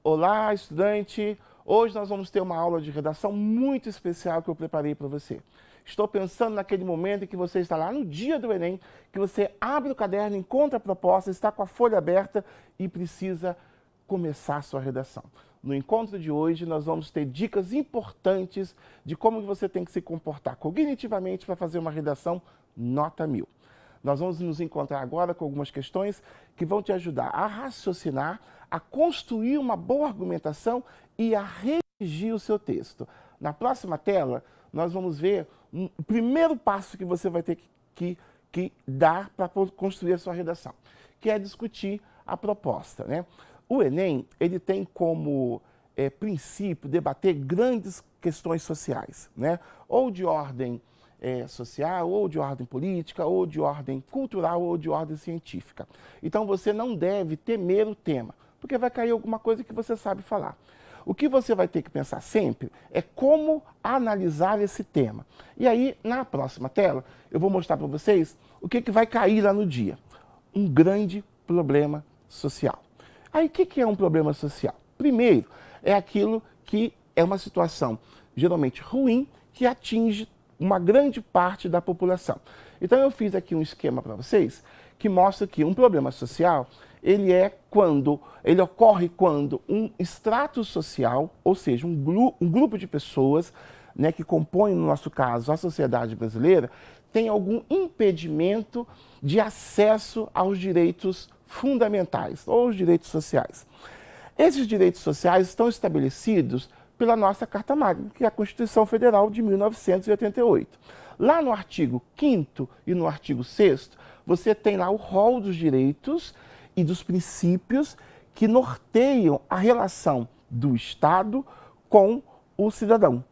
Olá, estudante! Hoje nós vamos ter uma aula de redação muito especial que eu preparei para você. Estou pensando naquele momento em que você está lá no dia do Enem, que você abre o caderno, encontra a proposta, está com a folha aberta e precisa começar a sua redação. No encontro de hoje, nós vamos ter dicas importantes de como você tem que se comportar cognitivamente para fazer uma redação nota 1000. Nós vamos nos encontrar agora com algumas questões que vão te ajudar a raciocinar, a construir uma boa argumentação e a redigir o seu texto. Na próxima tela, nós vamos ver o primeiro passo que você vai ter que dar para construir a sua redação, que é discutir a proposta, né? O Enem, ele tem como princípio debater grandes questões sociais, né? Ou de ordem social, ou de ordem política, ou de ordem cultural, ou de ordem científica. Então você não deve temer o tema, porque vai cair alguma coisa que você sabe falar. O que você vai ter que pensar sempre é como analisar esse tema. E aí, na próxima tela, eu vou mostrar para vocês o que vai cair lá no dia. Um grande problema social. Aí, o que é um problema social? Primeiro, é aquilo que é uma situação geralmente ruim que atinge uma grande parte da população. Então eu fiz aqui um esquema para vocês que mostra que um problema social, ele ocorre quando um extrato social, ou seja, um grupo de pessoas, né, que compõem, no nosso caso, a sociedade brasileira, tem algum impedimento de acesso aos direitos fundamentais, ou aos direitos sociais. Esses direitos sociais estão estabelecidos pela nossa Carta Magna, que é a Constituição Federal de 1988. Lá no artigo 5º e no artigo 6º, você tem lá o rol dos direitos e dos princípios que norteiam a relação do Estado com o cidadão.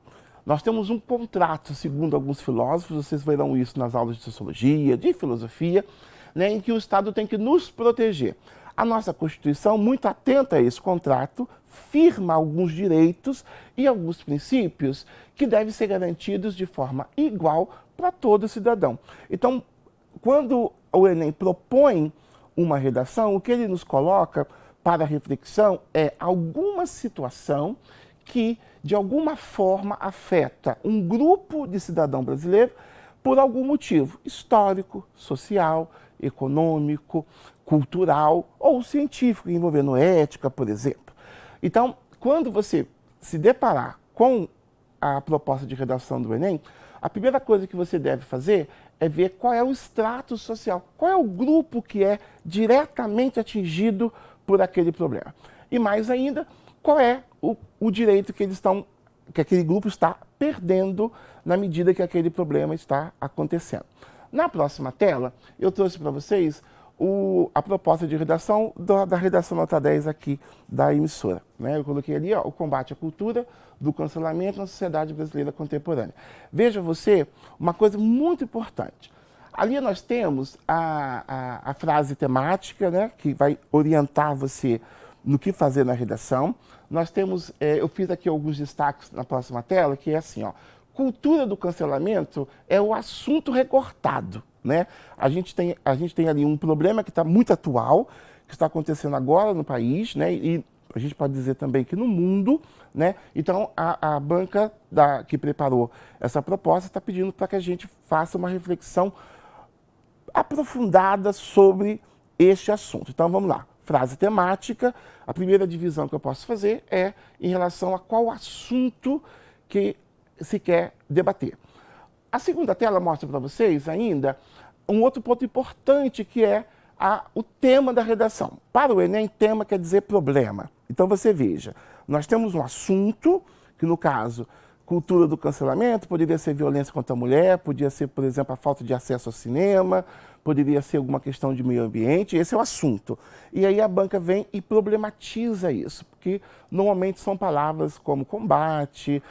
Nós temos um contrato, segundo alguns filósofos, vocês verão isso nas aulas de sociologia, de filosofia, né, em que o Estado tem que nos proteger. A nossa Constituição, muito atenta a esse contrato, firma alguns direitos e alguns princípios que devem ser garantidos de forma igual para todo cidadão. Então, quando o Enem propõe uma redação, o que ele nos coloca para reflexão é alguma situação que, de alguma forma, afeta um grupo de cidadão brasileiro por algum motivo histórico, social, econômico, cultural ou científico, envolvendo ética, por exemplo. Então, quando você se deparar com a proposta de redação do Enem, a primeira coisa que você deve fazer é ver qual é o extrato social, qual é o grupo que é diretamente atingido por aquele problema. E mais ainda, qual é o direito que aquele grupo está perdendo na medida que aquele problema está acontecendo. Na próxima tela, eu trouxe para vocês a proposta de redação da redação nota 10 aqui da emissora, né? Eu coloquei ali, ó, o combate à cultura do cancelamento na sociedade brasileira contemporânea. Veja você uma coisa muito importante. Ali nós temos a frase temática, né, que vai orientar você no que fazer na redação. Nós temos, eu fiz aqui alguns destaques na próxima tela, que é assim, ó, cultura do cancelamento é o assunto recortado, né? A gente tem ali um problema que está muito atual, que está acontecendo agora no país, né? E a gente pode dizer também que no mundo, né? Então a banca que preparou essa proposta está pedindo para que a gente faça uma reflexão aprofundada sobre este assunto. Então vamos lá. Frase temática, a primeira divisão que eu posso fazer é em relação a qual assunto que se quer debater. A segunda tela mostra para vocês ainda um outro ponto importante, que é o tema da redação. Para o Enem, tema quer dizer problema. Então você veja, nós temos um assunto, que no caso, cultura do cancelamento, poderia ser violência contra a mulher, poderia ser, por exemplo, a falta de acesso ao cinema, poderia ser alguma questão de meio ambiente, esse é o assunto. E aí a banca vem e problematiza isso, porque normalmente são palavras como combate,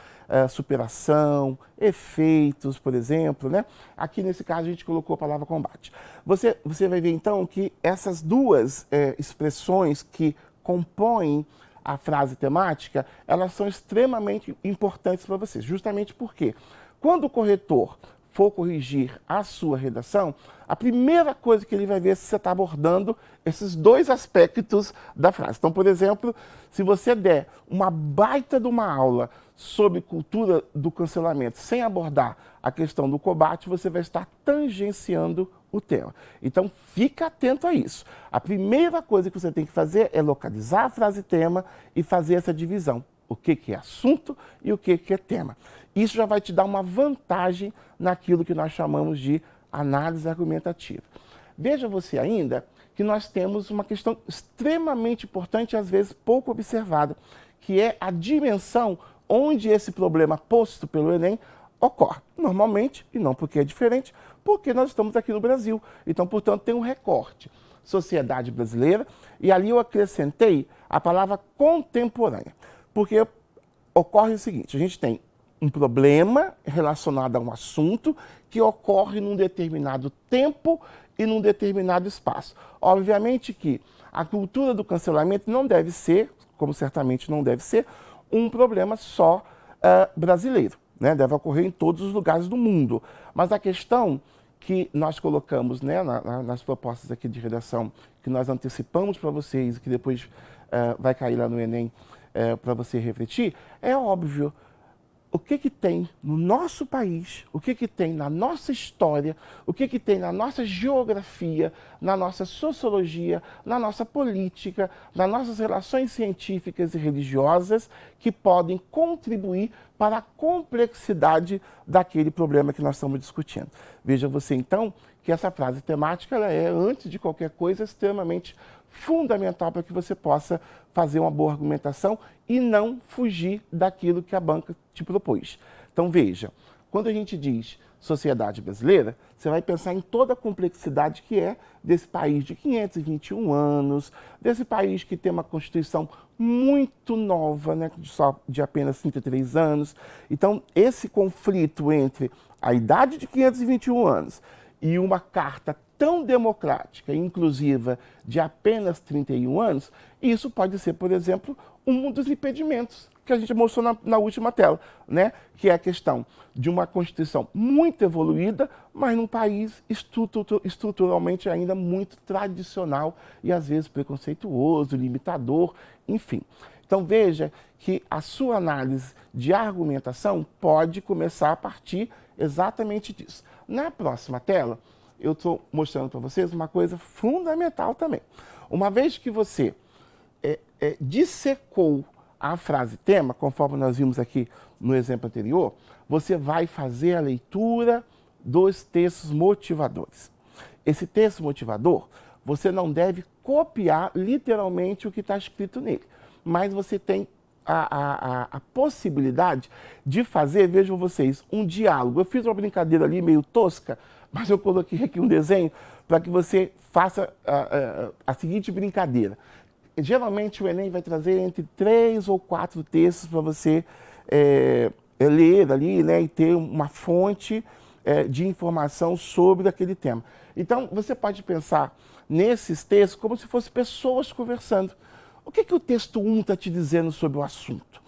superação, efeitos, por exemplo, né? Aqui nesse caso a gente colocou a palavra combate. Você vai ver então que essas duas expressões que compõem a frase temática, elas são extremamente importantes para vocês, justamente porque quando o corretor for corrigir a sua redação, a primeira coisa que ele vai ver é se você está abordando esses dois aspectos da frase. Então, por exemplo, se você der uma baita de uma aula sobre cultura do cancelamento sem abordar a questão do combate, você vai estar tangenciando o tema. Então, fica atento a isso. A primeira coisa que você tem que fazer é localizar a frase-tema e fazer essa divisão. O que é assunto e o que é tema. Isso já vai te dar uma vantagem naquilo que nós chamamos de análise argumentativa. Veja você ainda que nós temos uma questão extremamente importante e às vezes pouco observada, que é a dimensão onde esse problema posto pelo Enem ocorre. Normalmente, e não porque é diferente, porque nós estamos aqui no Brasil. Então, portanto, tem um recorte. Sociedade brasileira, e ali eu acrescentei a palavra contemporânea. Porque ocorre o seguinte, a gente tem um problema relacionado a um assunto que ocorre num determinado tempo e num determinado espaço. Obviamente que a cultura do cancelamento não deve ser, como certamente não deve ser, um problema só brasileiro, né? Deve ocorrer em todos os lugares do mundo. Mas a questão que nós colocamos, né, nas propostas aqui de redação, que nós antecipamos para vocês, que depois vai cair lá no Enem para você refletir, é óbvio. O que tem no nosso país, o que tem na nossa história, o que tem na nossa geografia, na nossa sociologia, na nossa política, nas nossas relações científicas e religiosas que podem contribuir para a complexidade daquele problema que nós estamos discutindo. Veja você então que essa frase temática ela é, antes de qualquer coisa, extremamente fundamental para que você possa fazer uma boa argumentação e não fugir daquilo que a banca te propôs. Então veja, quando a gente diz sociedade brasileira, você vai pensar em toda a complexidade que é desse país de 521 anos, desse país que tem uma Constituição muito nova, né, de apenas 33 anos. Então esse conflito entre a idade de 521 anos e uma carta tão democrática e inclusiva de apenas 31 anos, isso pode ser, por exemplo, um dos impedimentos que a gente mostrou na última tela, né? Que é a questão de uma Constituição muito evoluída, mas num país estruturalmente ainda muito tradicional e às vezes preconceituoso, limitador, enfim. Então veja que a sua análise de argumentação pode começar a partir exatamente disso. Na próxima tela, eu estou mostrando para vocês uma coisa fundamental também. Uma vez que você dissecou a frase tema, conforme nós vimos aqui no exemplo anterior, você vai fazer a leitura dos textos motivadores. Esse texto motivador, você não deve copiar literalmente o que está escrito nele, mas você tem a possibilidade de fazer, vejam vocês, um diálogo. Eu fiz uma brincadeira ali meio tosca, mas eu coloquei aqui um desenho para que você faça a seguinte brincadeira. Geralmente o Enem vai trazer entre 3 ou 4 textos para você ler ali, né, e ter uma fonte de informação sobre aquele tema. Então você pode pensar nesses textos como se fossem pessoas conversando. O que o texto 1 está te dizendo sobre o assunto?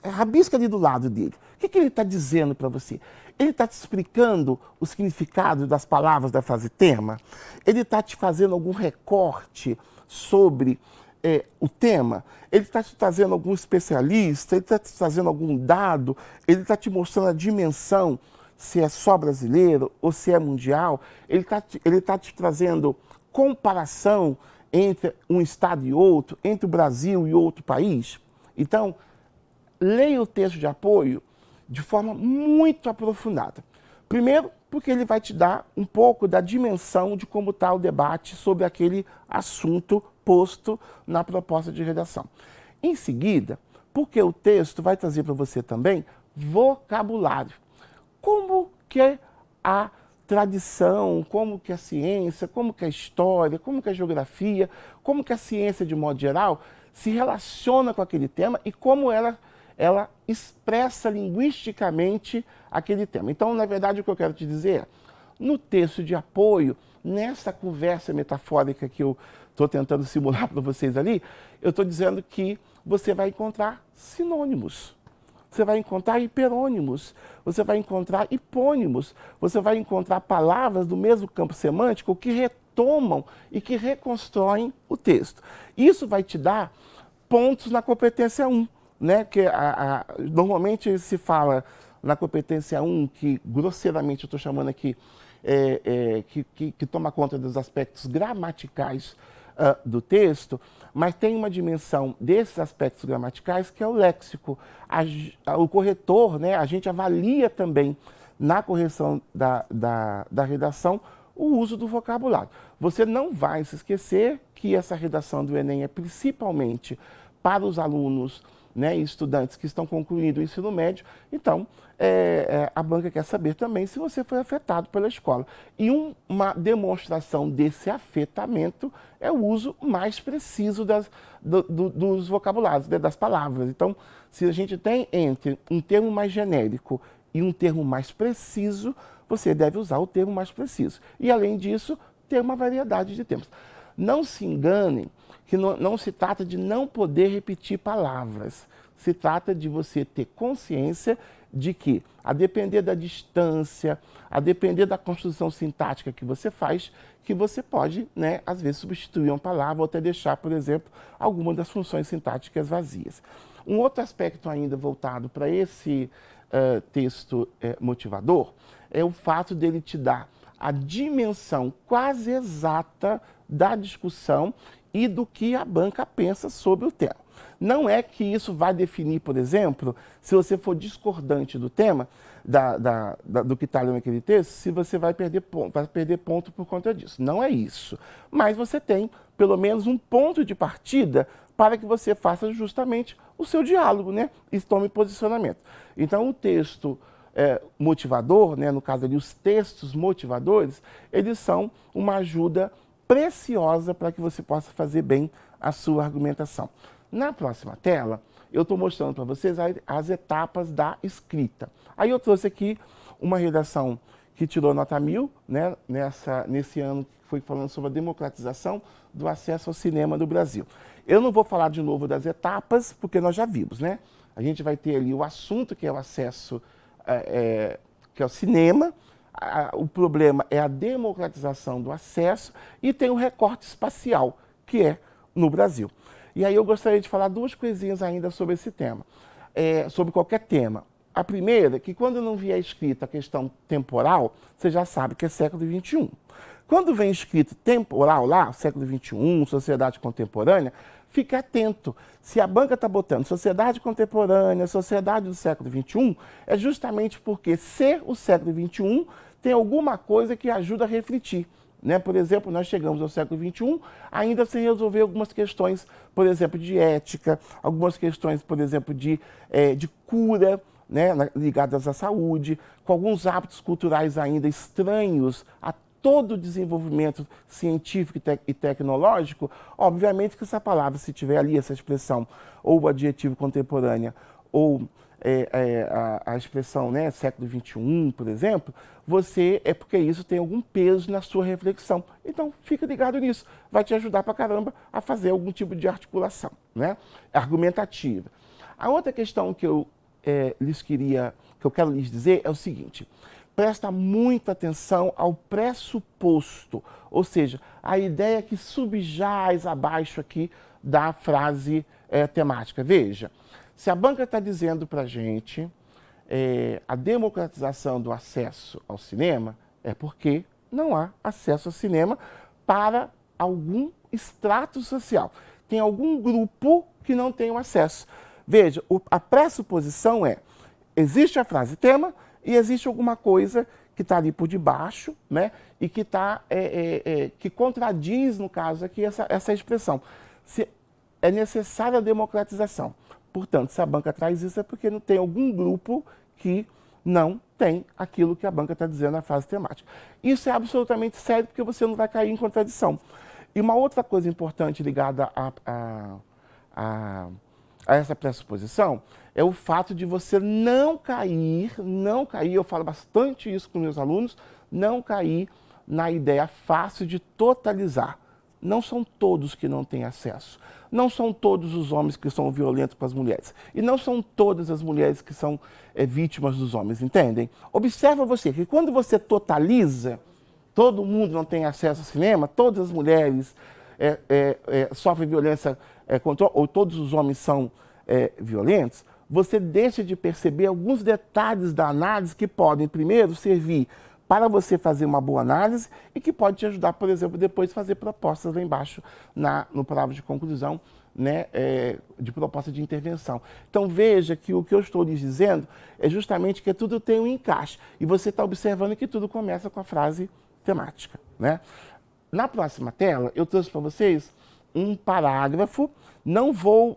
Rabisca ali do lado dele. O que ele está dizendo para você? Ele está te explicando o significado das palavras da frase tema? Ele está te fazendo algum recorte sobre o tema? Ele está te trazendo algum especialista? Ele está te trazendo algum dado? Ele está te mostrando a dimensão, se é só brasileiro ou se é mundial? Ele está te trazendo comparação entre um estado e outro, entre o Brasil e outro país? Então, leia o texto de apoio de forma muito aprofundada. Primeiro, porque ele vai te dar um pouco da dimensão de como está o debate sobre aquele assunto posto na proposta de redação. Em seguida, porque o texto vai trazer para você também vocabulário. Como que a tradição, como que a ciência, como que a história, como que a geografia, como que a ciência de modo geral se relaciona com aquele tema e como ela expressa linguisticamente aquele tema. Então, na verdade, o que eu quero te dizer é, no texto de apoio, nessa conversa metafórica que eu estou tentando simular para vocês ali, eu estou dizendo que você vai encontrar sinônimos. você vai encontrar hiperônimos, você vai encontrar hipônimos, você vai encontrar palavras do mesmo campo semântico que retomam e que reconstroem o texto. Isso vai te dar pontos na competência 1, né? Que normalmente se fala na competência 1, que grosseiramente eu estou chamando aqui, que toma conta dos aspectos gramaticais do texto, mas tem uma dimensão desses aspectos gramaticais que é o léxico. O corretor, né, a gente avalia também na correção da redação o uso do vocabulário. Você não vai se esquecer que essa redação do Enem é principalmente para os alunos, né, e estudantes que estão concluindo o ensino médio. Então, a banca quer saber também se você foi afetado pela escola. E uma demonstração desse afetamento é o uso mais preciso dos vocabulários, né, das palavras. Então, se a gente tem entre um termo mais genérico e um termo mais preciso, você deve usar o termo mais preciso. E, além disso, ter uma variedade de termos. Não se enganem que não se trata de não poder repetir palavras. Se trata de você ter consciência de que, a depender da distância, a depender da construção sintática que você faz, que você pode, né, às vezes, substituir uma palavra ou até deixar, por exemplo, alguma das funções sintáticas vazias. Um outro aspecto ainda voltado para esse texto motivador é o fato dele te dar a dimensão quase exata da discussão e do que a banca pensa sobre o tema. Não é que isso vai definir, por exemplo, se você for discordante do tema, do que está lendo aquele texto, se você vai perder ponto por conta disso. Não é isso. Mas você tem, pelo menos, um ponto de partida para que você faça justamente o seu diálogo, né? E tome posicionamento. Então, o texto motivador, né? No caso ali, os textos motivadores, eles são uma ajuda preciosa para que você possa fazer bem a sua argumentação. Na próxima tela, eu estou mostrando para vocês as etapas da escrita. Aí eu trouxe aqui uma redação que tirou nota 1000, né, nesse ano que foi falando sobre a democratização do acesso ao cinema no Brasil. Eu não vou falar de novo das etapas, porque nós já vimos, né? A gente vai ter ali o assunto, que é o acesso, que é o cinema. O problema é a democratização do acesso e tem o recorte espacial, que é no Brasil. E aí eu gostaria de falar duas coisinhas ainda sobre esse tema, sobre qualquer tema. A primeira, que quando não vier escrita a questão temporal, você já sabe que é século XXI. Quando vem escrito temporal lá, século XXI, sociedade contemporânea, fique atento. Se a banca está botando sociedade contemporânea, sociedade do século XXI, é justamente porque ser o século XXI tem alguma coisa que ajuda a refletir. Né? Por exemplo, nós chegamos ao século XXI ainda sem resolver algumas questões, por exemplo, de ética, algumas questões, por exemplo, de cura, né, ligadas à saúde, com alguns hábitos culturais ainda estranhos a todo o desenvolvimento científico e tecnológico. Obviamente que essa palavra, se tiver ali essa expressão, ou o adjetivo contemporânea, ou a expressão, né, século XXI, por exemplo, porque isso tem algum peso na sua reflexão. Então, fica ligado nisso. Vai te ajudar pra caramba a fazer algum tipo de articulação, né, argumentativa. A outra questão que eu quero lhes dizer é o seguinte: presta muita atenção ao pressuposto, ou seja, a ideia que subjaz abaixo aqui da frase temática. Veja, se a banca está dizendo para a gente a democratização do acesso ao cinema, é porque não há acesso ao cinema para algum extrato social. Tem algum grupo que não tem o acesso. Veja, a pressuposição existe a frase tema e existe alguma coisa que está ali por debaixo, né, e que, que contradiz, no caso aqui, essa expressão. Se é necessária a democratização. Portanto, se a banca traz isso, é porque não tem algum grupo que não tem aquilo que a banca está dizendo na frase temática. Isso é absolutamente sério, porque você não vai cair em contradição. E uma outra coisa importante ligada a essa pressuposição é o fato de você não cair, eu falo bastante isso com meus alunos, não cair na ideia fácil de totalizar. não são todos que não têm acesso. Não são todos os homens que são violentos com as mulheres. E não são todas as mulheres que são vítimas dos homens, entendem? Observa você que quando você totaliza, todo mundo não tem acesso ao cinema, todas as mulheres sofrem violência ou todos os homens são violentos, você deixa de perceber alguns detalhes da análise que podem, primeiro, servir para você fazer uma boa análise e que pode te ajudar, por exemplo, depois fazer propostas lá embaixo no parágrafo de conclusão, né, de proposta de intervenção. Então veja que o que eu estou lhes dizendo é justamente que tudo tem um encaixe e você está observando que tudo começa com a frase temática, né? Na próxima tela eu trouxe para vocês um parágrafo.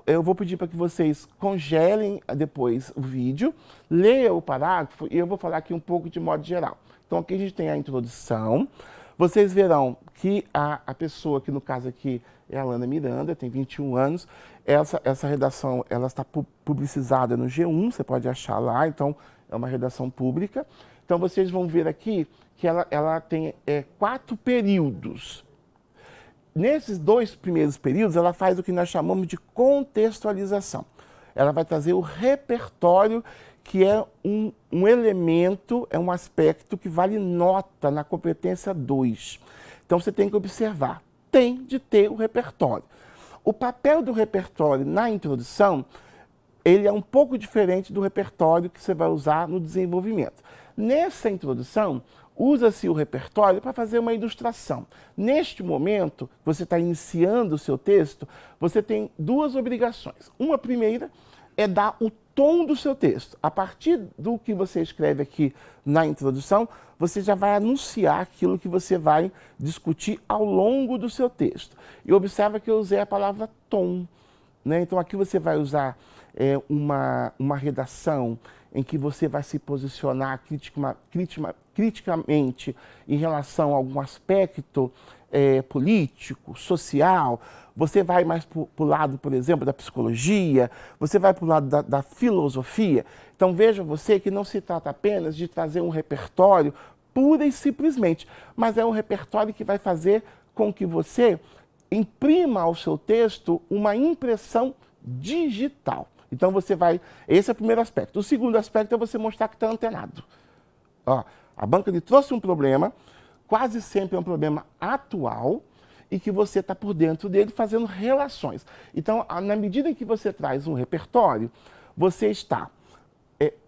Eu vou pedir para que vocês congelem depois o vídeo, leiam o parágrafo e eu vou falar aqui um pouco de modo geral. Então aqui a gente tem a introdução. Vocês verão que a pessoa, que no caso aqui é a Alana Miranda, tem 21 anos. Essa redação ela está publicizada no G1, você pode achar lá, então é uma redação pública. Então vocês vão ver aqui que ela tem 4 períodos. Nesses 2 primeiros períodos, ela faz o que nós chamamos de contextualização. Ela vai trazer o repertório, que é um elemento, é um aspecto que vale nota na competência 2. Então você tem que observar, tem de ter o repertório. O papel do repertório na introdução, ele é um pouco diferente do repertório que você vai usar no desenvolvimento. Nessa introdução, usa-se o repertório para fazer uma ilustração. Neste momento, você está iniciando o seu texto, você tem 2 obrigações. Uma primeira é dar o tom do seu texto. A partir do que você escreve aqui na introdução, você já vai anunciar aquilo que você vai discutir ao longo do seu texto. E observa que eu usei a palavra tom, né? Então aqui você vai usar uma redação em que você vai se posicionar criticamente em relação a algum aspecto político, social. Você vai mais para o lado, por exemplo, da psicologia, você vai para o lado da filosofia. Então veja você que não se trata apenas de trazer um repertório pura e simplesmente, mas é um repertório que vai fazer com que você imprima ao seu texto uma impressão digital. Então você vai... Esse é o primeiro aspecto. O segundo aspecto é você mostrar que está antenado. Ó, a banca lhe trouxe um problema, quase sempre é um problema atual, e que você está por dentro dele fazendo relações. Então, na medida em que você traz um repertório, você está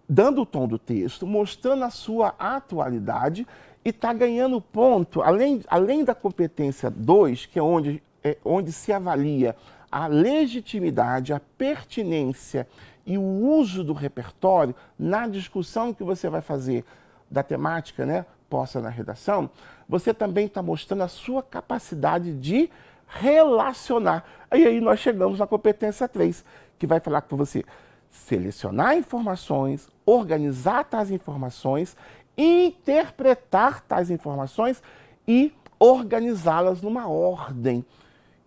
dando o tom do texto, mostrando a sua atualidade e está ganhando ponto, além da competência 2, que é onde se avalia a legitimidade, a pertinência e o uso do repertório na discussão que você vai fazer da temática, né, posta na redação, você também está mostrando a sua capacidade de relacionar. E aí nós chegamos na competência 3, que vai falar com você selecionar informações, organizar tais informações, interpretar tais informações e organizá-las numa ordem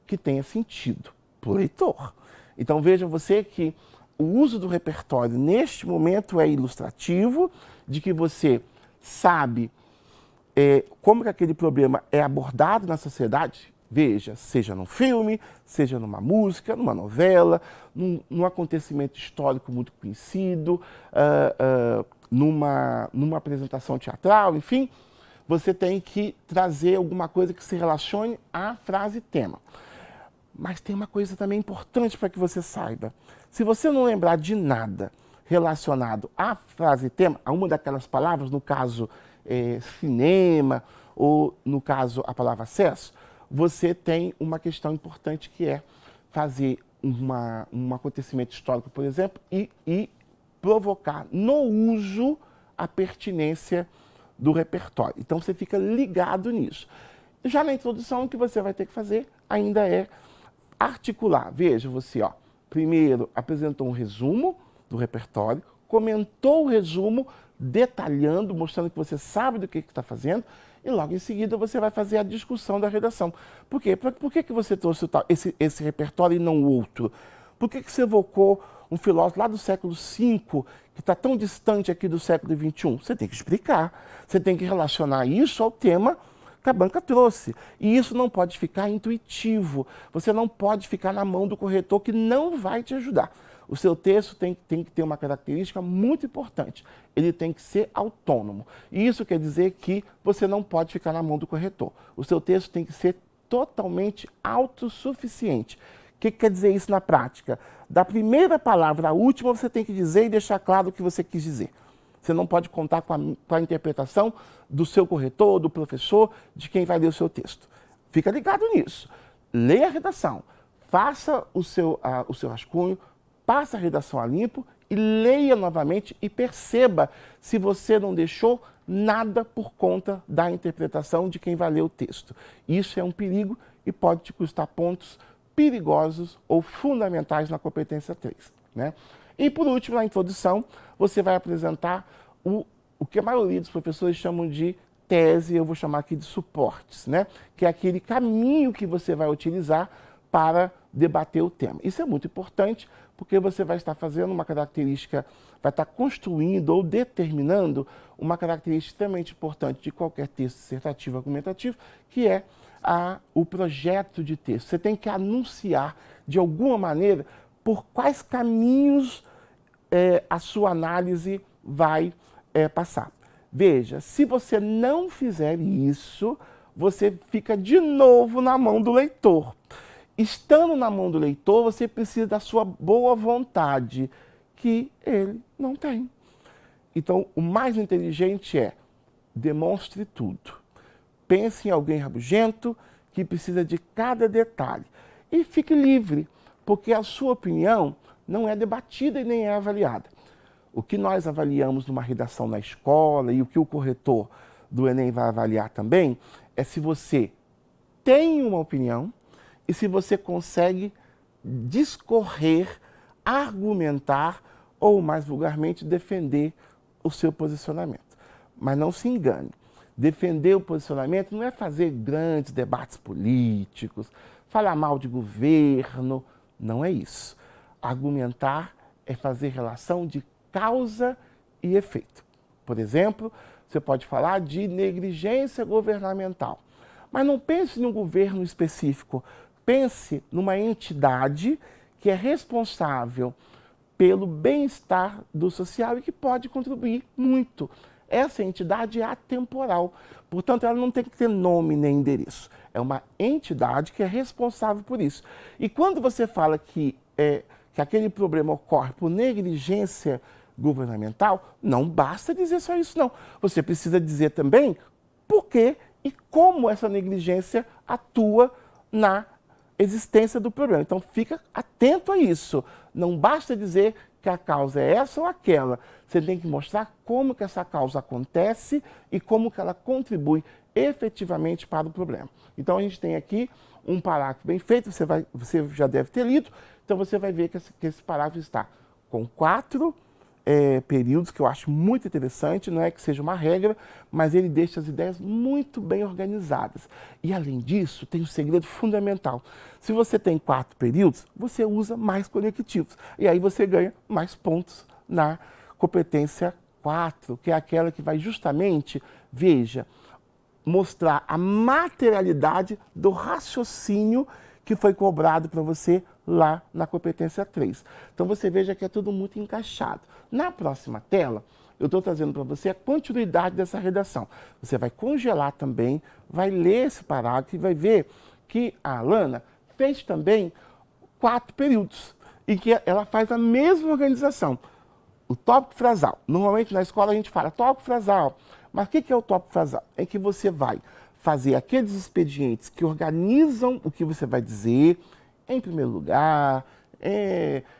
que tenha sentido para o leitor. Então veja você que o uso do repertório neste momento é ilustrativo, de que você sabe como que aquele problema é abordado na sociedade. Veja, seja num filme, seja numa música, numa novela, num acontecimento histórico muito conhecido, numa apresentação teatral, enfim, você tem que trazer alguma coisa que se relacione à frase tema. Mas tem uma coisa também importante para que você saiba. Se você não lembrar de nada relacionado à frase tema, a uma daquelas palavras, no caso cinema, ou no caso a palavra acesso, você tem uma questão importante que é fazer um acontecimento histórico, por exemplo, e provocar no uso a pertinência do repertório. Então você fica ligado nisso. Já na introdução, o que você vai ter que fazer ainda é articular. Veja você, ó, primeiro apresentou um resumo do repertório, comentou o resumo, detalhando, mostrando que você sabe do que está fazendo, e logo em seguida você vai fazer a discussão da redação. Por quê? Por que você trouxe esse repertório e não o outro? Por que você evocou um filósofo lá do século V, que está tão distante aqui do século XXI? Você tem que explicar, você tem que relacionar isso ao tema que a banca trouxe. E isso não pode ficar intuitivo. Você não pode ficar na mão do corretor que não vai te ajudar. O seu texto tem que ter uma característica muito importante. Ele tem que ser autônomo. E isso quer dizer que você não pode ficar na mão do corretor. O seu texto tem que ser totalmente autossuficiente. O que quer dizer isso na prática? Da primeira palavra à última, você tem que dizer e deixar claro o que você quis dizer. Você não pode contar com a interpretação do seu corretor, do professor, de quem vai ler o seu texto. Fica ligado nisso. Leia a redação, faça o seu rascunho, passe a redação a limpo e leia novamente e perceba se você não deixou nada por conta da interpretação de quem vai ler o texto. Isso é um perigo e pode te custar pontos perigosos ou fundamentais na competência 3, né? E por último, na introdução, você vai apresentar o que a maioria dos professores chamam de tese, eu vou chamar aqui de suportes, né? Que é aquele caminho que você vai utilizar para debater o tema. Isso é muito importante porque você vai estar fazendo uma característica, vai estar construindo ou determinando uma característica extremamente importante de qualquer texto dissertativo argumentativo, que é o projeto de texto. Você tem que anunciar de alguma maneira por quais caminhos a sua análise vai passar. Veja, se você não fizer isso, você fica de novo na mão do leitor. Estando na mão do leitor, você precisa da sua boa vontade, que ele não tem. Então, o mais inteligente é demonstre tudo. Pense em alguém rabugento que precisa de cada detalhe. E fique livre, porque a sua opinião não é debatida e nem é avaliada. O que nós avaliamos numa redação na escola e o que o corretor do Enem vai avaliar também é se você tem uma opinião e se você consegue discorrer, argumentar ou, mais vulgarmente, defender o seu posicionamento. Mas não se engane. Defender o posicionamento não é fazer grandes debates políticos, falar mal de governo, não é isso. Argumentar é fazer relação de causa e efeito. Por exemplo, você pode falar de negligência governamental, mas não pense em um governo específico, pense numa entidade que é responsável pelo bem-estar do social e que pode contribuir muito. Essa entidade é atemporal, portanto, ela não tem que ter nome nem endereço. É uma entidade que é responsável por isso. E quando você fala que aquele problema ocorre por negligência governamental, não basta dizer só isso, não. Você precisa dizer também por que e como essa negligência atua na existência do problema. Então, fica atento a isso. Não basta dizer que a causa é essa ou aquela. Você tem que mostrar como que essa causa acontece e como que ela contribui efetivamente para o problema. Então, a gente tem aqui um parágrafo bem feito, você já deve ter lido, então você vai ver que esse parágrafo está com 4 períodos, que eu acho muito interessante, não é que seja uma regra, mas ele deixa as ideias muito bem organizadas. E além disso, tem um segredo fundamental. Se você tem 4 períodos, você usa mais conectivos. E aí você ganha mais pontos na competência 4, que é aquela que vai justamente, veja, mostrar a materialidade do raciocínio que foi cobrado para você lá na competência 3. Então você veja que é tudo muito encaixado. Na próxima tela, eu estou trazendo para você a continuidade dessa redação. Você vai congelar também, vai ler esse parágrafo e vai ver que a Alana fez também 4 períodos e que ela faz a mesma organização. O tópico frasal. Normalmente na escola a gente fala tópico frasal. Mas o que é o tópico frasal? É que você vai fazer aqueles expedientes que organizam o que você vai dizer em primeiro lugar,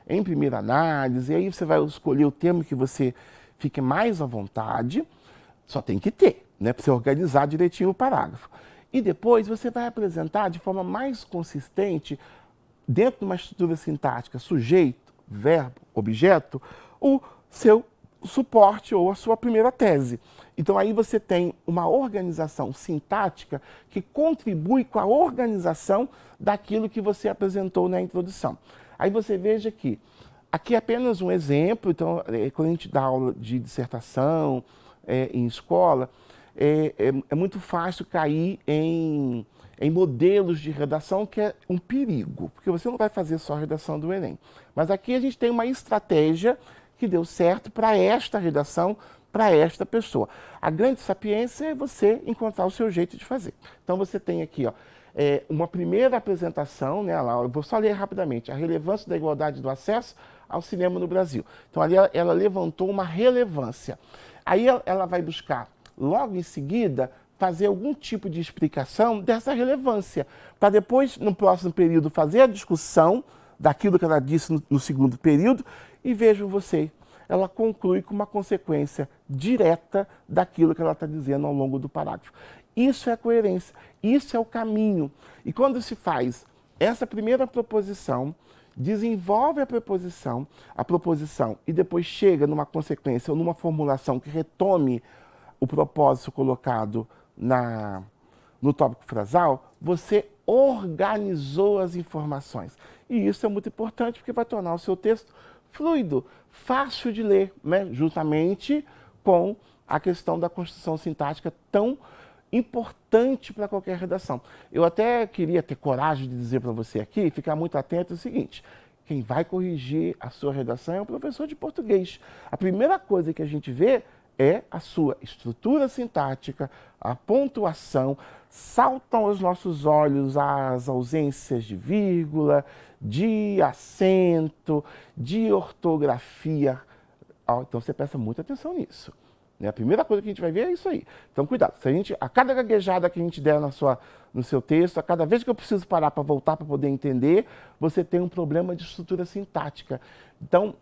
em primeira análise, e aí você vai escolher o termo que você fique mais à vontade, só tem que ter, né, para você organizar direitinho o parágrafo. E depois você vai apresentar de forma mais consistente, dentro de uma estrutura sintática, sujeito, verbo, objeto, o seu suporte ou a sua primeira tese. Então aí você tem uma organização sintática que contribui com a organização daquilo que você apresentou na introdução. Aí você veja que aqui é apenas um exemplo, então quando a gente dá aula de dissertação em escola, é muito fácil cair em modelos de redação, que é um perigo, porque você não vai fazer só a redação do Enem. Mas aqui a gente tem uma estratégia que deu certo para esta redação, para esta pessoa. A grande sapiência é você encontrar o seu jeito de fazer. Então você tem aqui, ó, uma primeira apresentação, né, lá, eu vou só ler rapidamente, a relevância da igualdade do acesso ao cinema no Brasil. Então ali ela levantou uma relevância. Aí ela vai buscar, logo em seguida, fazer algum tipo de explicação dessa relevância, para depois, no próximo período, fazer a discussão daquilo que ela disse no segundo período, e vejam você, ela conclui com uma consequência direta daquilo que ela está dizendo ao longo do parágrafo. Isso é a coerência, isso é o caminho. E quando se faz essa primeira proposição, desenvolve a proposição e depois chega numa consequência ou numa formulação que retome o propósito colocado no tópico frasal, você organizou as informações. E isso é muito importante porque vai tornar o seu texto fluido, fácil de ler, né? Justamente com a questão da construção sintática tão importante para qualquer redação. Eu até queria ter coragem de dizer para você aqui, ficar muito atento, é o seguinte: quem vai corrigir a sua redação é o professor de português. A primeira coisa que a gente vê é a sua estrutura sintática, a pontuação. Saltam aos nossos olhos as ausências de vírgula, de acento, de ortografia. Então você presta muita atenção nisso. A primeira coisa que a gente vai ver é isso aí. Então cuidado, se a cada gaguejada que a gente der no seu texto, a cada vez que eu preciso parar para voltar para poder entender, você tem um problema de estrutura sintática. Então,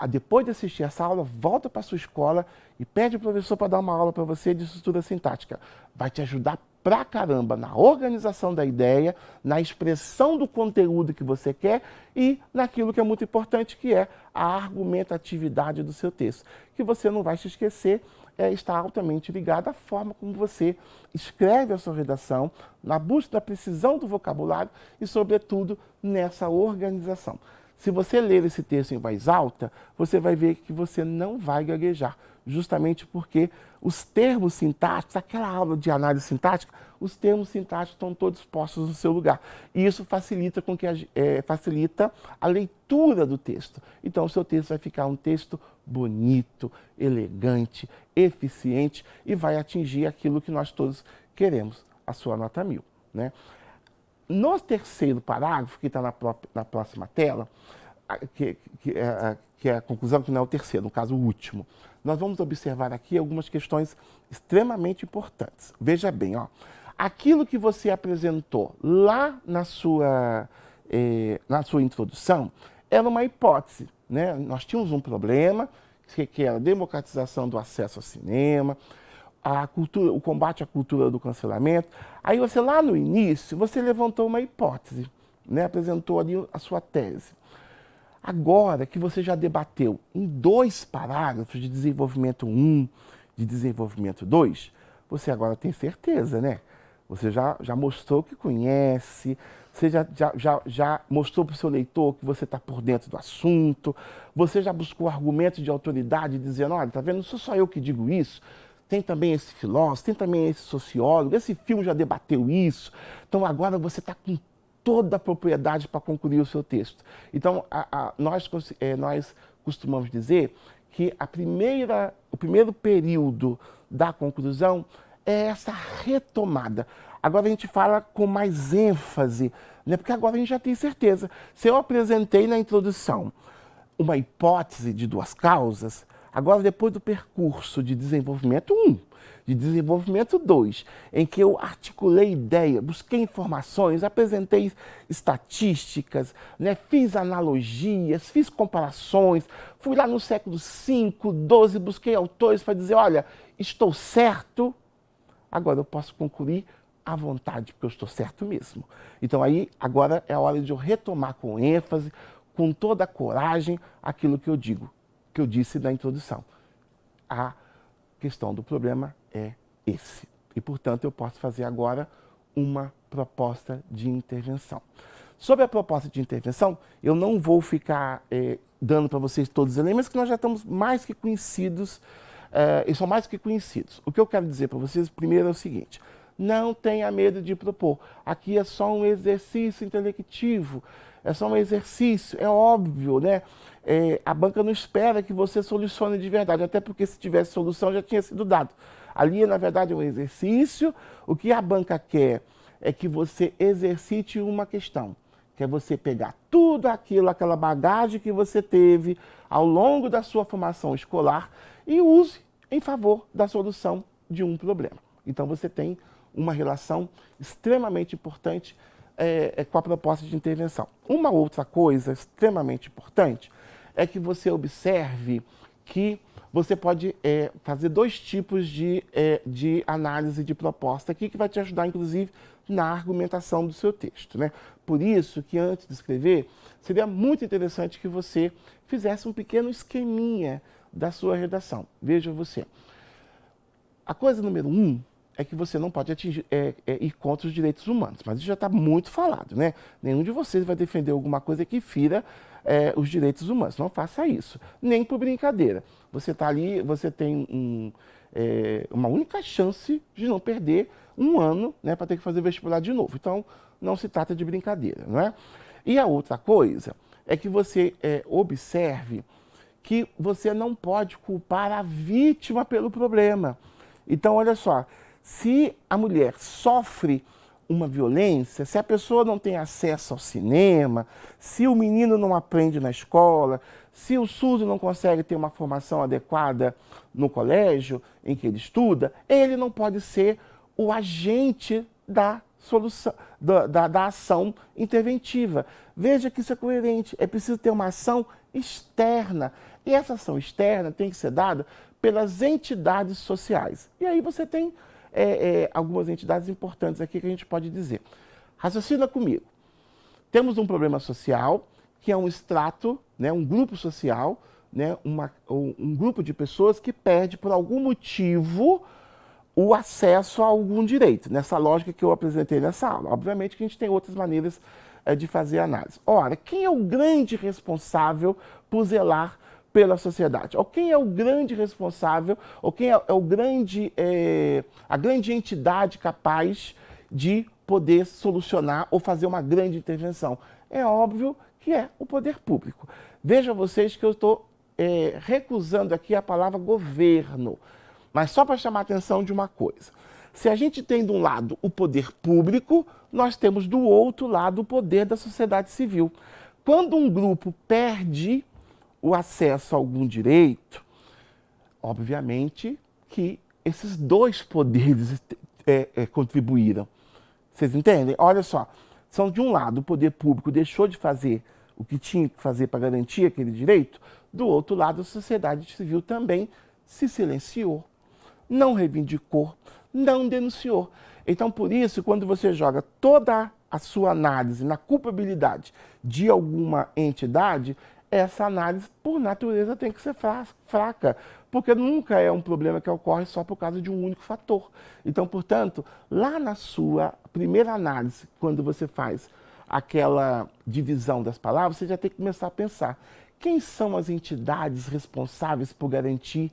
depois de assistir essa aula, volta para a sua escola e pede ao professor para dar uma aula para você de estrutura sintática. Vai te ajudar pra caramba na organização da ideia, na expressão do conteúdo que você quer e naquilo que é muito importante, que é a argumentatividade do seu texto. Que você não vai se esquecer, está altamente ligado à forma como você escreve a sua redação, na busca da precisão do vocabulário e, sobretudo, nessa organização. Se você ler esse texto em voz alta, você vai ver que você não vai gaguejar, justamente porque os termos sintáticos, aquela aula de análise sintática, os termos sintáticos estão todos postos no seu lugar. E isso facilita facilita a leitura do texto. Então o seu texto vai ficar um texto bonito, elegante, eficiente e vai atingir aquilo que nós todos queremos, a sua nota 1000, né? No terceiro parágrafo, que está na próxima tela, que é a conclusão, que não é o terceiro, no caso o último, nós vamos observar aqui algumas questões extremamente importantes. Veja bem, ó, aquilo que você apresentou lá na sua introdução era uma hipótese, né? Nós tínhamos um problema, que era a democratização do acesso ao cinema, o combate à cultura do cancelamento. Aí você, lá no início, você levantou uma hipótese, né? Apresentou ali a sua tese. Agora que você já debateu em 2 parágrafos de desenvolvimento 1, de desenvolvimento 2, você agora tem certeza, né? Você já mostrou que conhece, você já mostrou para o seu leitor que você está por dentro do assunto, você já buscou argumentos de autoridade dizendo, olha, tá vendo, não sou só eu que digo isso, tem também esse filósofo, tem também esse sociólogo, esse filme já debateu isso. Então agora você está com toda a propriedade para concluir o seu texto. Então nós costumamos dizer que o primeiro período da conclusão é essa retomada. Agora a gente fala com mais ênfase, né? Porque agora a gente já tem certeza. Se eu apresentei na introdução uma hipótese de 2 causas, agora, depois do percurso de desenvolvimento 1, de desenvolvimento 2, em que eu articulei ideia, busquei informações, apresentei estatísticas, né, fiz analogias, fiz comparações, fui lá no século V, XII, busquei autores para dizer, olha, estou certo, agora eu posso concluir à vontade, porque eu estou certo mesmo. Então aí, agora é a hora de eu retomar com ênfase, com toda a coragem, aquilo que eu disse na introdução. A questão do problema é esse. E, portanto, eu posso fazer agora uma proposta de intervenção. Sobre a proposta de intervenção, eu não vou ficar dando para vocês todos os elementos, que nós já estamos mais que conhecidos eles são mais que conhecidos. O que eu quero dizer para vocês primeiro é o seguinte: não tenha medo de propor. Aqui é só um exercício intelectivo, é só um exercício, é óbvio, né? A banca não espera que você solucione de verdade, até porque se tivesse solução já tinha sido dado. Ali, na verdade, é um exercício. O que a banca quer é que você exercite uma questão, que é você pegar tudo aquilo, aquela bagagem que você teve ao longo da sua formação escolar e use em favor da solução de um problema. Então você tem uma relação extremamente importante com a proposta de intervenção. Uma outra coisa extremamente importante é que você observe que você pode fazer dois tipos de análise de proposta aqui, que vai te ajudar, inclusive, na argumentação do seu texto, né? Por isso que antes de escrever, seria muito interessante que você fizesse um pequeno esqueminha da sua redação. Veja você. A coisa número 1 é que você não pode ir contra os direitos humanos, mas isso já está muito falado, né? Nenhum de vocês vai defender alguma coisa que fira os direitos humanos. Não faça isso, nem por brincadeira. Você está ali, você tem uma única chance de não perder um ano, né, para ter que fazer vestibular de novo. Então, não se trata de brincadeira, não é? E a outra coisa é que você observe que você não pode culpar a vítima pelo problema. Então, olha só, se a mulher sofre uma violência, se a pessoa não tem acesso ao cinema, se o menino não aprende na escola, se o surdo não consegue ter uma formação adequada no colégio em que ele estuda, ele não pode ser o agente da solução, da ação interventiva. Veja que isso é coerente, é preciso ter uma ação externa, e essa ação externa tem que ser dada pelas entidades sociais. E aí você tem algumas entidades importantes aqui que a gente pode dizer. Raciocina comigo. Temos um problema social, que é um extrato, né, um grupo social, né, um grupo de pessoas que perde por algum motivo o acesso a algum direito, nessa lógica que eu apresentei nessa aula. Obviamente que a gente tem outras maneiras de fazer análise. Ora, quem é o grande responsável por zelar pela sociedade? Ou quem é o grande responsável, ou quem é a grande entidade capaz de poder solucionar ou fazer uma grande intervenção? É óbvio que é o poder público. Vejam vocês que eu estou recusando aqui a palavra governo, mas só para chamar a atenção de uma coisa. Se a gente tem de um lado o poder público, nós temos do outro lado o poder da sociedade civil. Quando um grupo perde o acesso a algum direito, obviamente que esses dois poderes contribuíram. Vocês entendem? Olha só, são de um lado o poder público deixou de fazer o que tinha que fazer para garantir aquele direito, do outro lado a sociedade civil também se silenciou, não reivindicou, não denunciou. Então, por isso, quando você joga toda a sua análise na culpabilidade de alguma entidade, essa análise, por natureza, tem que ser fraca, porque nunca é um problema que ocorre só por causa de um único fator. Então, portanto, lá na sua primeira análise, quando você faz aquela divisão das palavras, você já tem que começar a pensar quem são as entidades responsáveis por garantir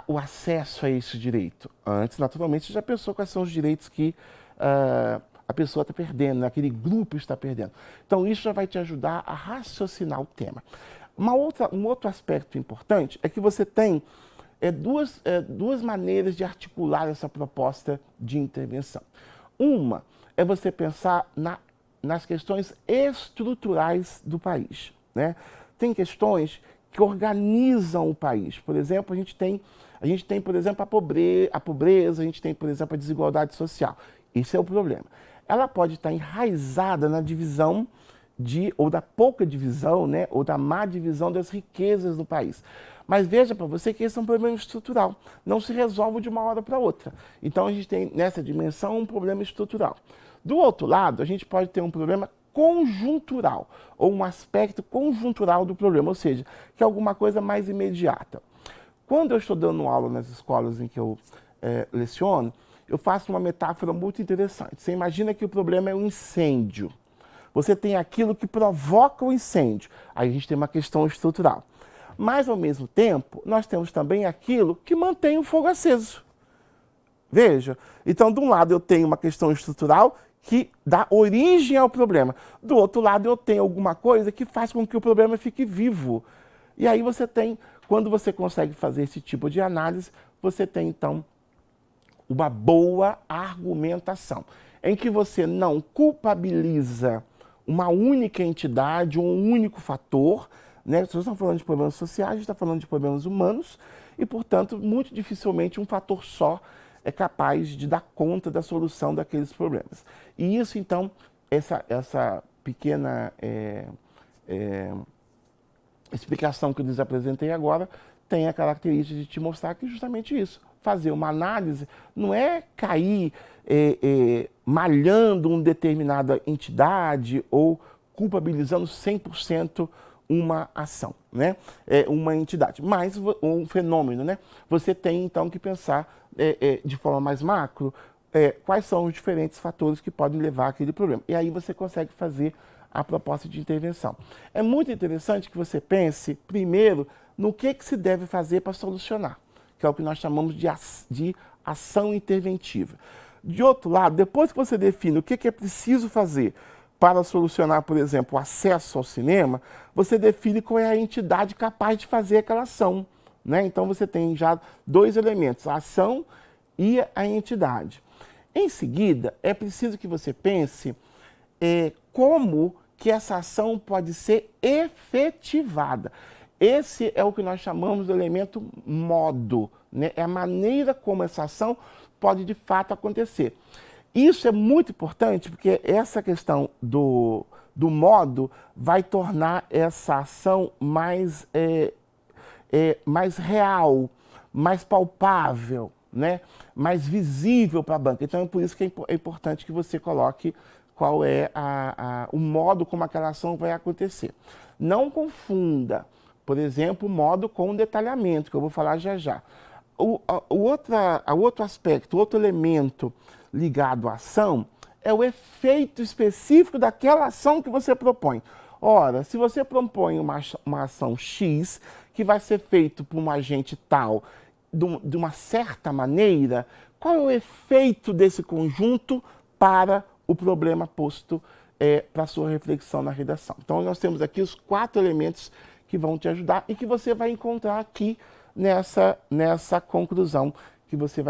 o acesso a esse direito. Antes, naturalmente, você já pensou quais são os direitos que a pessoa está perdendo, aquele grupo está perdendo. Então, isso já vai te ajudar a raciocinar o tema. Um outro aspecto importante é que você tem duas maneiras de articular essa proposta de intervenção. Uma é você pensar nas questões estruturais do país, né? Tem questões que organizam o país. Por exemplo, a gente tem, por exemplo, a pobreza, a gente tem, por exemplo, a desigualdade social. Isso é o problema. Ela pode estar enraizada na divisão ou da pouca divisão, né, ou da má divisão das riquezas do país. Mas veja para você que esse é um problema estrutural, não se resolve de uma hora para outra. Então a gente tem nessa dimensão um problema estrutural. Do outro lado, a gente pode ter um problema conjuntural, ou um aspecto conjuntural do problema, ou seja, que é alguma coisa mais imediata. Quando eu estou dando aula nas escolas em que eu leciono, eu faço uma metáfora muito interessante. Você imagina que o problema é um incêndio. Você tem aquilo que provoca o incêndio. Aí a gente tem uma questão estrutural. Mas, ao mesmo tempo, nós temos também aquilo que mantém o fogo aceso. Veja, então, de um lado eu tenho uma questão estrutural que dá origem ao problema. Do outro lado eu tenho alguma coisa que faz com que o problema fique vivo. E aí você tem, quando você consegue fazer esse tipo de análise, você tem, então, uma boa argumentação, em que você não culpabiliza uma única entidade, um único fator, né? Se você está falando de problemas sociais, a gente está falando de problemas humanos, e, portanto, muito dificilmente um fator só é capaz de dar conta da solução daqueles problemas. E isso, então, essa pequena explicação que eu lhes apresentei agora tem a característica de te mostrar que justamente isso. Fazer uma análise não é cair malhando uma determinada entidade ou culpabilizando 100% uma ação, né? Uma entidade, mas um fenômeno, né? Você tem então que pensar de forma mais macro quais são os diferentes fatores que podem levar àquele problema. E aí você consegue fazer a proposta de intervenção. É muito interessante que você pense primeiro no que se deve fazer para solucionar, que é o que nós chamamos de ação interventiva. De outro lado, depois que você define o que é preciso fazer para solucionar, por exemplo, o acesso ao cinema, você define qual é a entidade capaz de fazer aquela ação, né? Então você tem já dois elementos, a ação e a entidade. Em seguida, é preciso que você pense como que essa ação pode ser efetivada. Esse é o que nós chamamos de elemento modo, né? É a maneira como essa ação pode de fato acontecer. Isso é muito importante porque essa questão do modo vai tornar essa ação mais real, mais palpável, né? Mais visível para a banca. Então é por isso que é importante que você coloque qual é o modo como aquela ação vai acontecer. Não confunda, por exemplo, o modo com o detalhamento, que eu vou falar já já. Outro aspecto, outro elemento ligado à ação é o efeito específico daquela ação que você propõe. Ora, se você propõe uma ação X, que vai ser feito por um agente tal, de uma certa maneira, qual é o efeito desse conjunto para o problema posto para a sua reflexão na redação? Então, nós temos aqui os 4 elementos que vão te ajudar e que você vai encontrar aqui nessa conclusão que você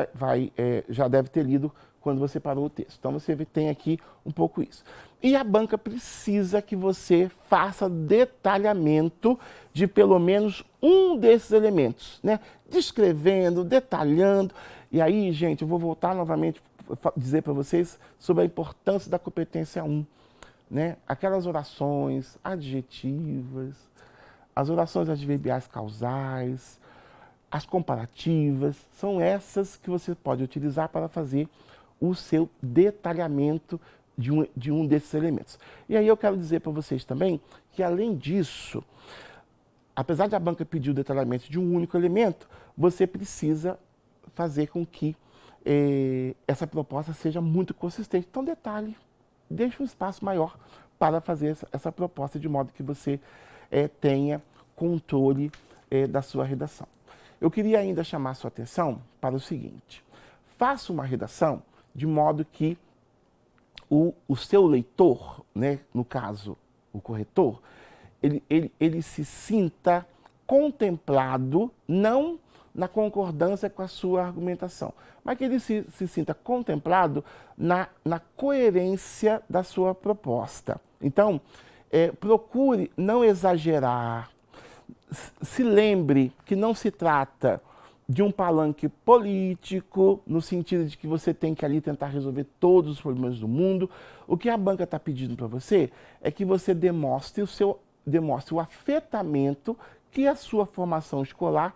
já deve ter lido quando você parou o texto. Então você tem aqui um pouco isso. E a banca precisa que você faça detalhamento de pelo menos um desses elementos, né? Descrevendo, detalhando. E aí, gente, eu vou voltar novamente a dizer para vocês sobre a importância da competência 1, né? Aquelas orações adjetivas, as orações adverbiais causais, as comparativas, são essas que você pode utilizar para fazer o seu detalhamento de um desses elementos. E aí eu quero dizer para vocês também que, além disso, apesar de a banca pedir o detalhamento de um único elemento, você precisa fazer com que essa proposta seja muito consistente. Então, detalhe, deixe um espaço maior para fazer essa proposta de modo que você tenha controle da sua redação. Eu queria ainda chamar a sua atenção para o seguinte: faça uma redação de modo que o seu leitor, né, no caso, o corretor, ele se sinta contemplado, não na concordância com a sua argumentação, mas que ele se sinta contemplado na coerência da sua proposta. Então, procure não exagerar, se lembre que não se trata de um palanque político, no sentido de que você tem que ali tentar resolver todos os problemas do mundo. O que a banca está pedindo para você é que você demonstre o afetamento que a sua formação escolar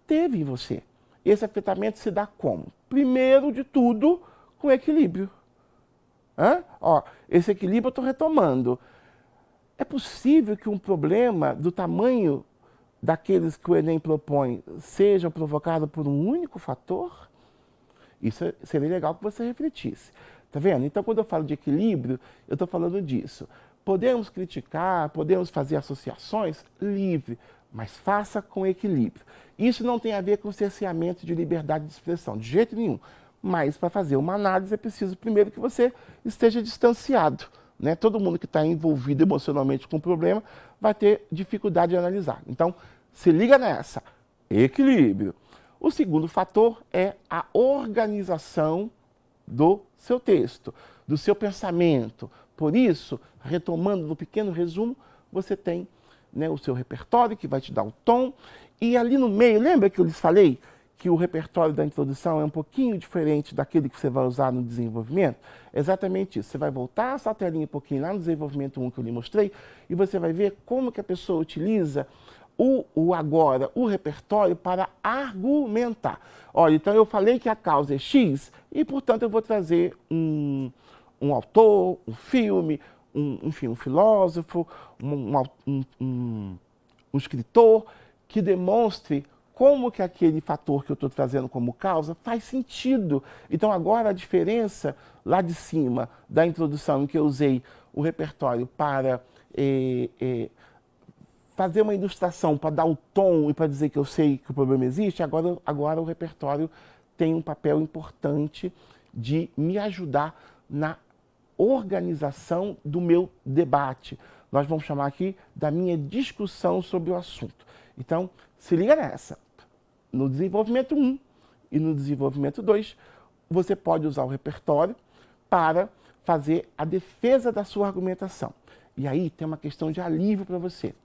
teve em você. Esse afetamento se dá como? Primeiro de tudo, com equilíbrio. Esse equilíbrio eu estou retomando. É possível que um problema do tamanho daqueles que o Enem propõe seja provocado por um único fator? Isso seria legal que você refletisse. Tá vendo? Então, quando eu falo de equilíbrio, eu estou falando disso. Podemos criticar, podemos fazer associações livre, mas faça com equilíbrio. Isso não tem a ver com cerceamento de liberdade de expressão, de jeito nenhum. Mas para fazer uma análise é preciso primeiro que você esteja distanciado, né? Todo mundo que está envolvido emocionalmente com o problema vai ter dificuldade de analisar. Então, se liga nessa, equilíbrio. O segundo fator é a organização do seu texto, do seu pensamento. Por isso, retomando no pequeno resumo, você tem, né, o seu repertório que vai te dar o tom. E ali no meio, lembra que eu lhes falei que o repertório da introdução é um pouquinho diferente daquele que você vai usar no desenvolvimento? É exatamente isso. Você vai voltar essa telinha um pouquinho lá no desenvolvimento 1 que eu lhe mostrei e você vai ver como que a pessoa utiliza o repertório para argumentar. Olha, então eu falei que a causa é X e, portanto, eu vou trazer um autor, um filme, enfim, um filósofo, um escritor que demonstre como que aquele fator que eu estou trazendo como causa faz sentido. Então agora a diferença lá de cima da introdução em que eu usei o repertório para fazer uma ilustração, para dar o tom e para dizer que eu sei que o problema existe, agora o repertório tem um papel importante de me ajudar na organização do meu debate. Nós vamos chamar aqui da minha discussão sobre o assunto. Então, se liga nessa. No desenvolvimento 1 e no desenvolvimento 2, você pode usar o repertório para fazer a defesa da sua argumentação. E aí tem uma questão de alívio para você.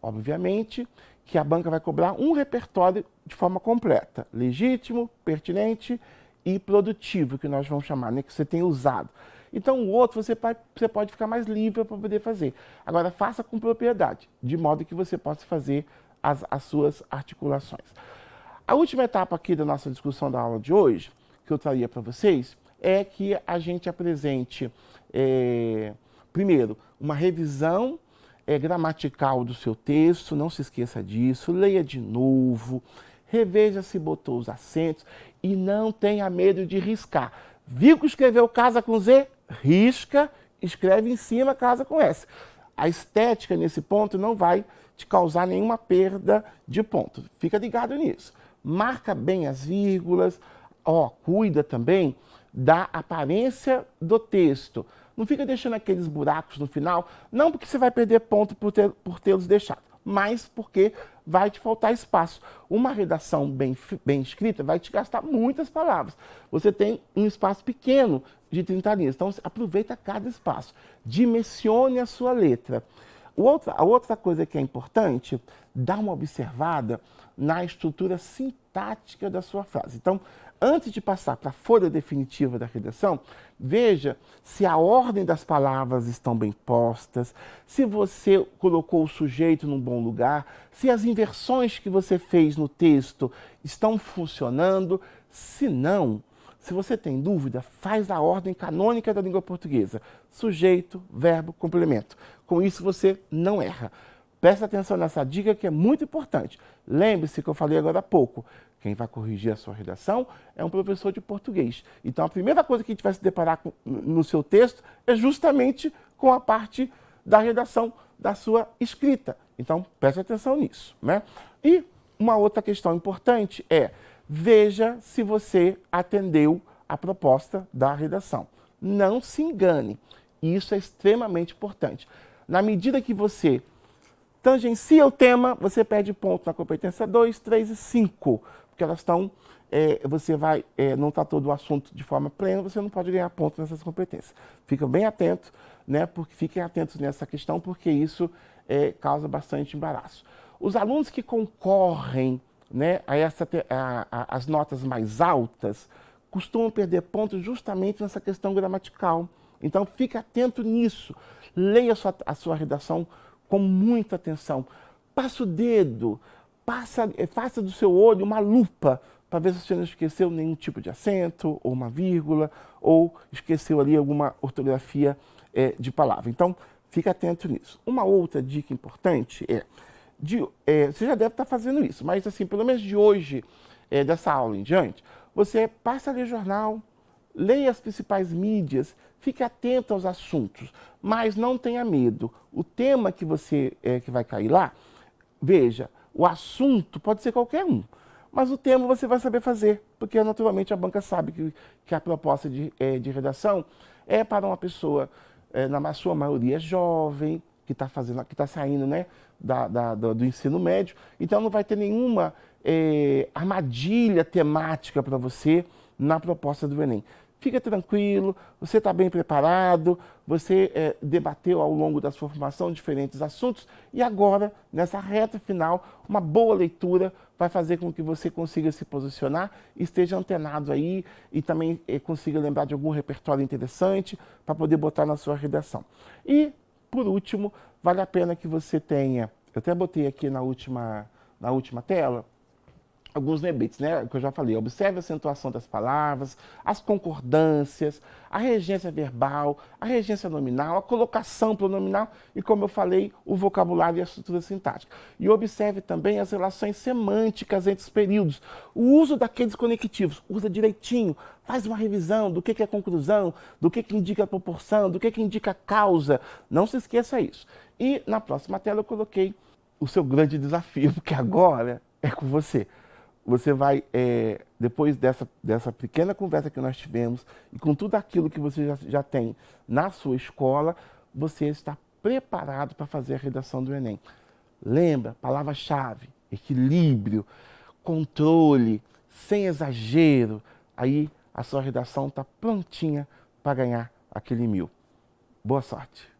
Obviamente que a banca vai cobrar um repertório de forma completa, legítimo, pertinente e produtivo, que nós vamos chamar, né, que você tem usado. Então o outro você pode ficar mais livre para poder fazer. Agora faça com propriedade, de modo que você possa fazer as suas articulações. A última etapa aqui da nossa discussão da aula de hoje, que eu traria para vocês, é que a gente apresente, primeiro, uma revisão gramatical do seu texto, não se esqueça disso, leia de novo, reveja se botou os acentos e não tenha medo de riscar. Viu que escreveu casa com Z? Risca, escreve em cima casa com S. A estética nesse ponto não vai te causar nenhuma perda de ponto. Fica ligado nisso. Marca bem as vírgulas, cuida também da aparência do texto. Não fica deixando aqueles buracos no final, não porque você vai perder ponto por tê-los deixado, mas porque vai te faltar espaço. Uma redação bem escrita vai te gastar muitas palavras. Você tem um espaço pequeno de 30 linhas, então aproveita cada espaço. Dimensione a sua letra. A outra coisa que é importante, dá uma observada na estrutura sintática da sua frase. Então, antes de passar para a folha definitiva da redação, veja se a ordem das palavras estão bem postas, se você colocou o sujeito num bom lugar, se as inversões que você fez no texto estão funcionando. Se não, se você tem dúvida, faz a ordem canônica da língua portuguesa. Sujeito, verbo, complemento. Com isso você não erra. Presta atenção nessa dica que é muito importante. Lembre-se que eu falei agora há pouco. Quem vai corrigir a sua redação é um professor de português. Então a primeira coisa que a gente vai se deparar no seu texto é justamente com a parte da redação da sua escrita. Então preste atenção nisso, né? E uma outra questão importante é: veja se você atendeu a proposta da redação. Não se engane. Isso é extremamente importante. Na medida que você tangencia o tema, você perde ponto na competência 2, 3 e 5, porque elas estão, você vai, não tratou do assunto de forma plena, você não pode ganhar ponto nessas competências. Fica bem atento, né, fiquem atentos nessa questão, porque isso causa bastante embaraço. Os alunos que concorrem, né, as notas mais altas, costumam perder pontos justamente nessa questão gramatical. Então fique atento nisso, leia a sua redação com muita atenção. Passa o dedo, faça do seu olho uma lupa para ver se você não esqueceu nenhum tipo de acento, ou uma vírgula, ou esqueceu ali alguma ortografia de palavra. Então, fique atento nisso. Uma outra dica importante você já deve estar fazendo isso, mas assim, pelo menos de hoje, dessa aula em diante, você passa a ler jornal, leia as principais mídias, fique atento aos assuntos, mas não tenha medo. O tema que vai cair lá, veja, O assunto pode ser qualquer um, mas o tema você vai saber fazer, porque naturalmente a banca sabe que a proposta de redação é para uma pessoa, na sua maioria jovem, que está saindo, né, do ensino médio, então não vai ter nenhuma armadilha temática para você na proposta do Enem. Fica tranquilo, você está bem preparado, você debateu ao longo da sua formação diferentes assuntos e agora, nessa reta final, uma boa leitura vai fazer com que você consiga se posicionar, esteja antenado aí e também consiga lembrar de algum repertório interessante para poder botar na sua redação. E, por último, vale a pena que você tenha, eu até botei aqui na última tela, alguns lembretes, né? Que eu já falei. Observe a acentuação das palavras, as concordâncias, a regência verbal, a regência nominal, a colocação pronominal e, como eu falei, o vocabulário e a estrutura sintática. E observe também as relações semânticas entre os períodos. O uso daqueles conectivos. Usa direitinho. Faz uma revisão do que é conclusão, do que indica a proporção, do que indica a causa. Não se esqueça isso. E na próxima tela eu coloquei o seu grande desafio, porque agora é com você. Você vai, depois dessa pequena conversa que nós tivemos, e com tudo aquilo que você já tem na sua escola, você está preparado para fazer a redação do Enem. Lembra, palavra-chave, equilíbrio, controle, sem exagero. Aí a sua redação está prontinha para ganhar aquele 1000. Boa sorte!